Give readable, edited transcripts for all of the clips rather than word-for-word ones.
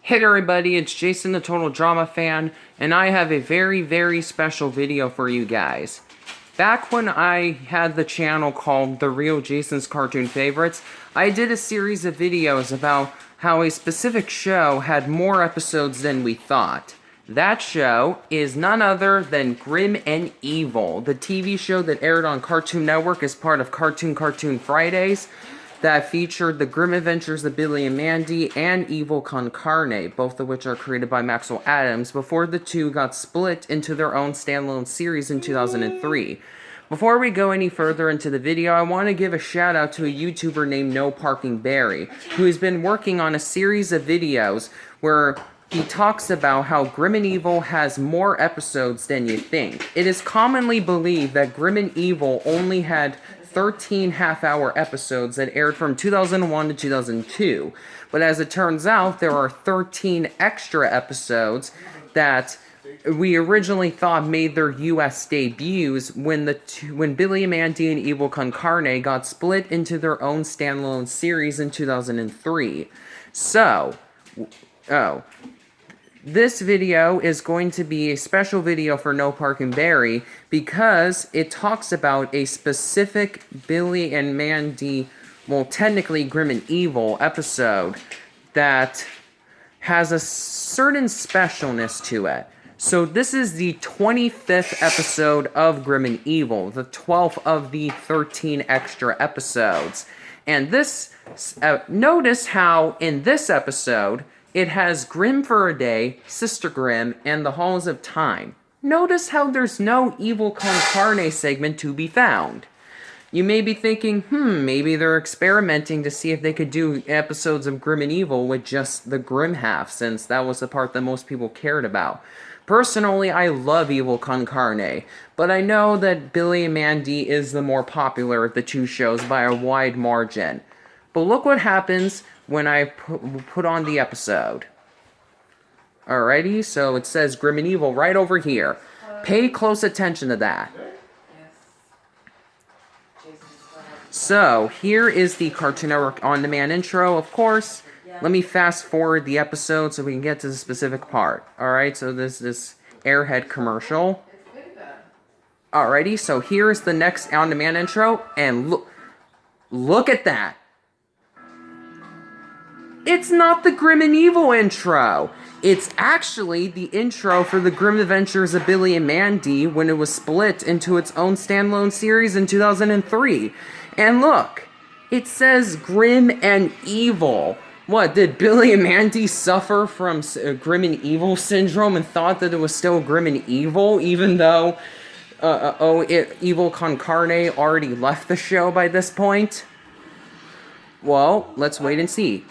Hey everybody, it's Jason the Total Drama Fan, and I have a very, very special video for you guys. Back when I had the channel called The Real Jason's Cartoon Favorites, I did a series of videos about how a specific show had more episodes than we thought. That show is none other than Grim and Evil, the TV show that aired on Cartoon Network as part of Cartoon Fridays, that featured the grim adventures of Billy and Mandy and Evil Con Carne, both of which are created by Maxwell Adams, before the two got split into their own standalone series in 2003. Before we go any further into the video, I want to give a shout out to a YouTuber named NoParking Berry, who has been working on a series of videos where he talks about how Grim and Evil has more episodes than you think. It is commonly believed that Grim and Evil only had 13 half-hour episodes that aired from 2001 to 2002. But as it turns out, there are 13 extra episodes that we originally thought made their US debuts when Billy and Mandy and Evil Con Carne got split into their own standalone series in 2003. This video is going to be a special video for NoParking Berry because it talks about a specific Billy and Mandy, well, technically Grim and Evil episode that has a certain specialness to it. So this is the 25th episode of Grim and Evil, the 12th of the 13 extra episodes. And this, notice how in this episode, it has Grim for a Day, Sister Grimm, and the Halls of Time. Notice how there's no Evil Con Carne segment to be found. You may be thinking, maybe they're experimenting to see if they could do episodes of Grim and Evil with just the Grimm half, since that was the part that most people cared about. Personally, I love Evil Con Carne, but I know that Billy and Mandy is the more popular of the two shows by a wide margin. But look what happens when I put on the episode. Alrighty, so it says Grim and Evil right over here. Pay close attention to that. So, here is the Cartoon Network On Demand intro, of course. Let me fast forward the episode so we can get to the specific part. Alright, so this Airhead commercial. Alrighty, so here's the next On Demand intro, and look at that. It's not the Grim and Evil intro. It's actually the intro for the Grim Adventures of Billy and Mandy when it was split into its own standalone series in 2003. And look, it says Grim and Evil. What, did Billy and Mandy suffer from Grim and Evil syndrome and thought that it was still Grim and Evil, even though Evil Con Carne already left the show by this point? Well, let's wait and see.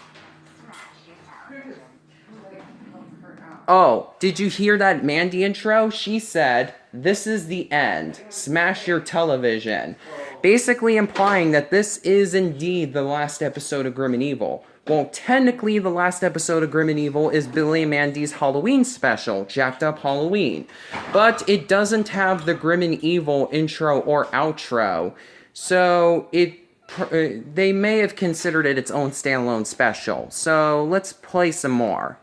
Oh, did you hear that Mandy intro? She said, "This is the end. Smash your television." Basically implying that this is indeed the last episode of Grim and Evil. Well, technically the last episode of Grim and Evil is Billy and Mandy's Halloween special, Jacked Up Halloween. But it doesn't have the Grim and Evil intro or outro. So they may have considered it its own standalone special. So let's play some more.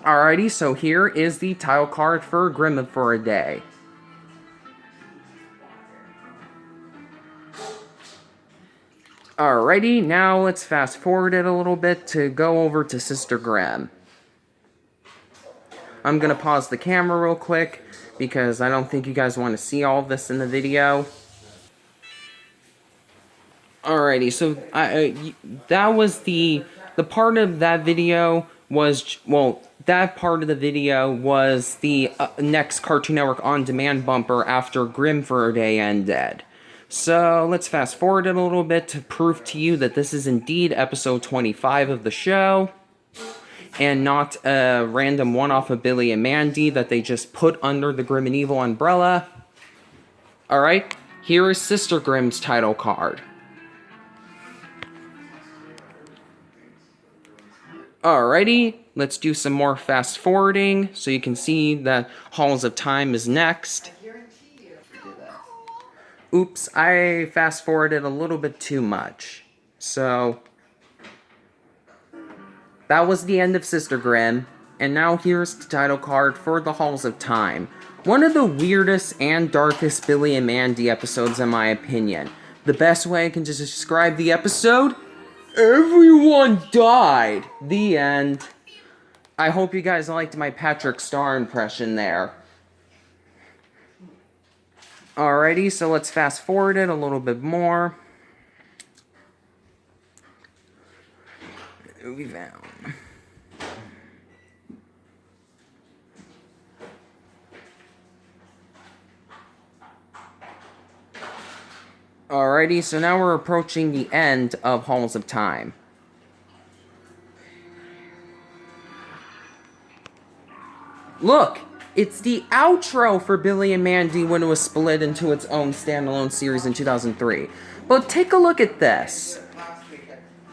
Alrighty, so here is the title card for Grim for a Day. Alrighty, now let's fast forward it a little bit to go over to Sister Grimm. I'm gonna pause the camera real quick because I don't think you guys want to see all this in the video. Alrighty, so that was the part of that video was, well, that part of the video was the next Cartoon Network On Demand bumper after Grim for a Day ended. So let's fast forward it a little bit to prove to you that this is indeed episode 25 of the show, and not a random one-off of Billy and Mandy that they just put under the Grim and Evil umbrella. Alright, here is Sister Grimm's title card. Alrighty, let's do some more fast forwarding so you can see that Halls of Time is next. Oops, I fast forwarded a little bit too much. So that was the end of Sister Grimm, and now here's the title card for the Halls of Time. One of the weirdest and darkest Billy and Mandy episodes in my opinion. The best way I can just describe the episode? Everyone died! The end. I hope you guys liked my Patrick Star impression there. Alrighty, so let's fast forward it a little bit more. Move down. Alrighty, so now we're approaching the end of Halls of Time. Look! It's the outro for Billy and Mandy when it was split into its own standalone series in 2003. But take a look at this.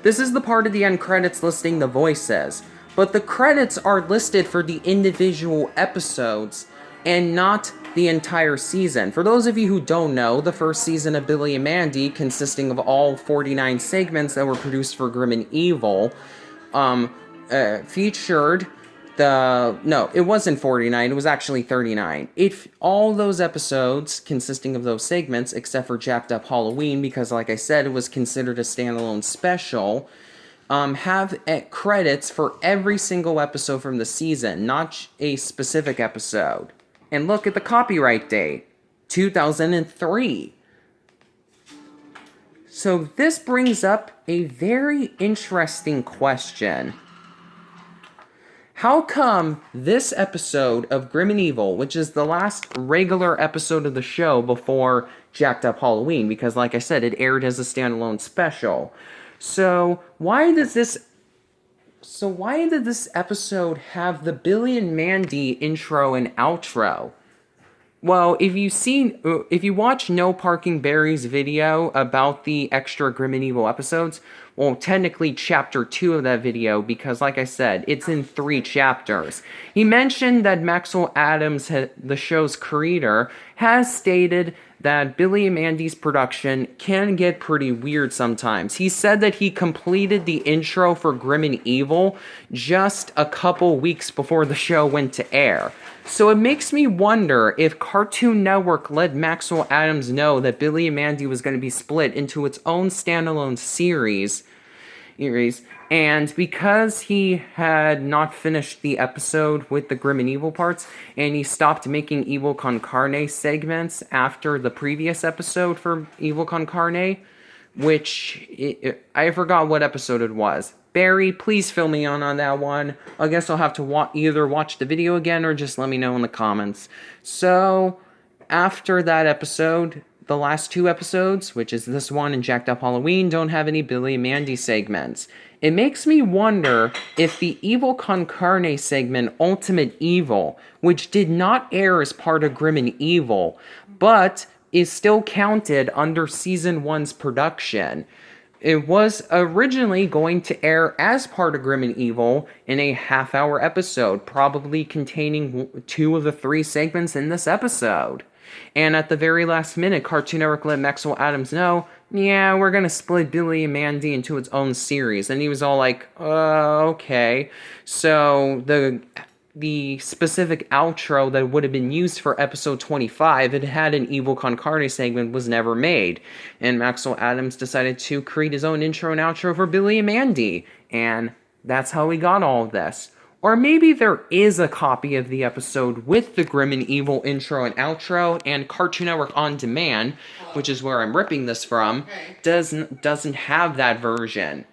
This is the part of the end credits listing the voices. But the credits are listed for the individual episodes and not the entire season. For those of you who don't know, the first season of Billy and Mandy, consisting of all 49 segments that were produced for Grim and Evil, featured... No, it wasn't 49, it was actually 39. All those episodes, consisting of those segments, except for Jacked Up Halloween, because like I said, it was considered a standalone special, have credits for every single episode from the season, not a specific episode. And look at the copyright date, 2003. So this brings up a very interesting question. How come this episode of Grim and Evil, which is the last regular episode of the show before Jacked Up Halloween, because like I said, it aired as a standalone special. So why did this episode have the Billy and Mandy intro and outro? Well, if you watch NoParking Berry's video about the extra Grim and Evil episodes, well, technically chapter 2 of that video, because like I said, it's in 3 chapters. He mentioned that Maxwell Adams, the show's creator, has stated that Billy and Mandy's production can get pretty weird sometimes. He said that he completed the intro for Grim and Evil just a couple weeks before the show went to air. So it makes me wonder if Cartoon Network let Maxwell Adams know that Billy and Mandy was going to be split into its own standalone series, and because he had not finished the episode with the Grim and Evil parts, and he stopped making Evil Con Carne segments after the previous episode for Evil Con Carne, which, I forgot what episode it was. Barry, please fill me in on that one. I guess I'll have to either watch the video again or just let me know in the comments. So, after that episode, the last 2 episodes, which is this one and Jacked Up Halloween, don't have any Billy and Mandy segments. It makes me wonder if the Evil Con Carne segment, Ultimate Evil, which did not air as part of Grim and Evil, but is still counted under Season 1's production. It was originally going to air as part of Grim and Evil in a half-hour episode, probably containing 2 of the 3 segments in this episode. And at the very last minute, Cartoon Network let Maxwell Adams know, yeah, we're gonna split Billy and Mandy into its own series. And he was all like, okay. So the specific outro that would have been used for episode 25, it had an Evil Con Carne segment, was never made. And Maxwell Adams decided to create his own intro and outro for Billy and Mandy. And that's how we got all of this. Or maybe there is a copy of the episode with the Grim and Evil intro and outro, and Cartoon Network On Demand, which is where I'm ripping this from, doesn't have that version.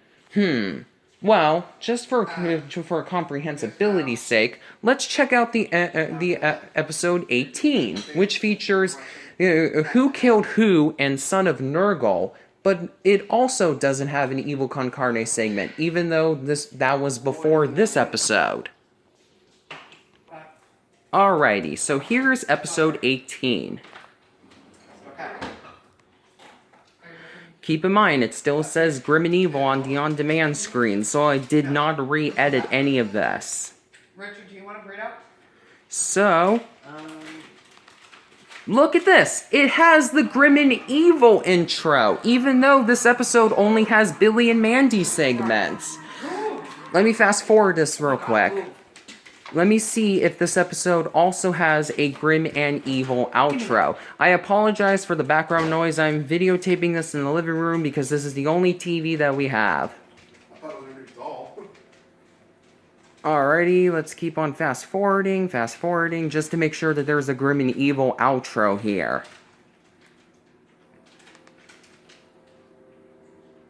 Well, just for comprehensibility's sake, let's check out the episode 18, which features Who Killed Who and Son of Nurgle, but it also doesn't have an Evil Con Carne segment, even though that was before this episode. Alrighty, so here's episode 18. Keep in mind, it still says Grim and Evil on the on-demand screen, so I did not re-edit any of this. Richard, do you want to breed up? So, look at this! It has the Grim and Evil intro, even though this episode only has Billy and Mandy segments. let me fast forward this real quick. Let me see if this episode also has a grim and evil outro. I apologize for the background noise. I'm videotaping this in the living room because this is the only TV that we have. I thought it was a new doll. Alrighty, let's keep on fast forwarding, just to make sure that there's a grim and evil outro here.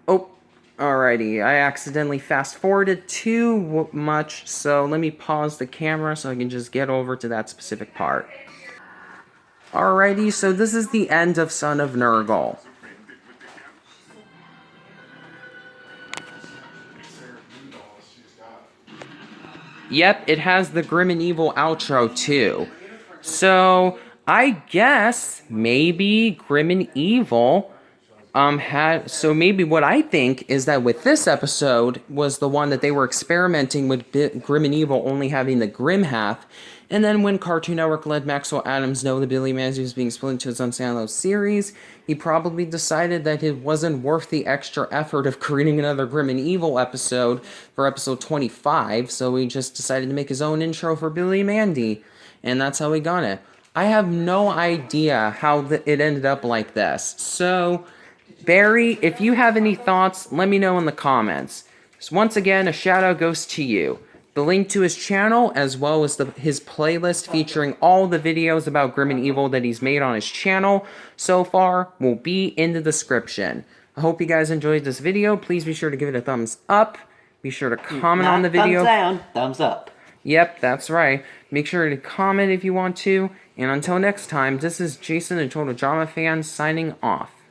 Oh, alrighty, I accidentally fast forwarded too much, so let me pause the camera so I can just get over to that specific part. Alrighty, so this is the end of Son of Nurgle. Yep, it has the grim and evil outro too. So, I guess maybe grim and evil so maybe what I think is that with this episode was the one that they were experimenting with Grim and Evil only having the grim half, and then when Cartoon Network let Maxwell Adams know that Billy Mandy was being split into his own standalone series, he probably decided that it wasn't worth the extra effort of creating another Grim and Evil episode for episode 25, so he just decided to make his own intro for Billy Mandy, and that's how he got it. I have no idea how it ended up like this, so Barry, if you have any thoughts, let me know in the comments. So once again, a shout out goes to you. The link to his channel, as well as his playlist featuring all the videos about Grim and Evil that he's made on his channel so far, will be in the description. I hope you guys enjoyed this video. Please be sure to give it a thumbs up. Be sure to comment on the video. Thumbs down, thumbs up. Yep, that's right. Make sure to comment if you want to. And until next time, this is Jason, the Total Drama Fan, signing off.